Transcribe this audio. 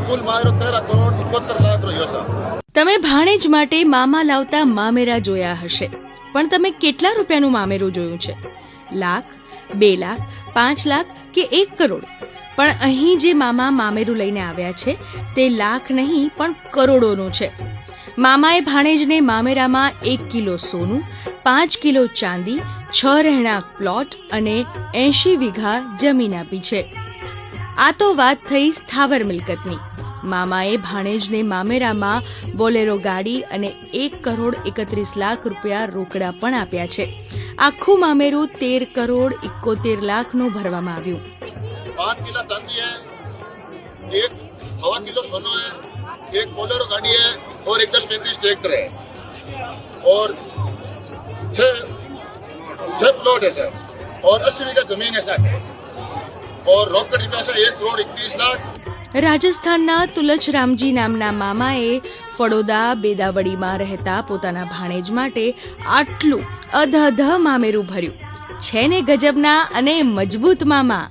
કુલ મારો 13 કરોડ 71 લાખ રહ્યો છે. તમે ભાણેજ માટે મામા લાવતા મામેરા જોયા હશે, પણ તમે કેટલા રૂપિયાનું મામેરું જોયું છે? લાખ, 2 લાખ, 5 લાખ કે 1 કરોડ? પણ અહીં જે મામા મામેરું લઈને આવ્યા છે તે લાખ નહીં પણ કરોડોનું છે. મામાએ ભાણેજને મામેરામાં 1 કિલો સોનું, 5 કિલો ચાંદી, 6 રહેણાંક પ્લોટ અને 80 વીઘા જમીન આપી છે. આ તો વાત થઈ સ્થાવર મિલકતની. મામાએ ભાણેજને મામેરામાં બોલેરો ગાડી અને 1 કરોડ 31 લાખ રૂપિયા રોકડા પણ આપ્યા છે. આખું મામેરું 13 કરોડ 71 લાખનું ભરવામાં આવ્યું. 5 किलो चांदी है, 1.25 किलो सोना है, 1 बोलेरो गाड़ी है और 1 10-35 ट्रैक्टर है और 6 प्लॉट है सर और 80 वीघा जमीन है सर और रोकड़ रुपया से 1 करोड़ 21 लाख. રાજસ્થાનના તુલચરામજી નામના મામાએ ફળોદા બેદાવડીમાં રહેતા પોતાના ભાણેજ માટે આટલું અધધ મામેરું ભર્યું છે ને ગજબના અને મજબૂત મામા.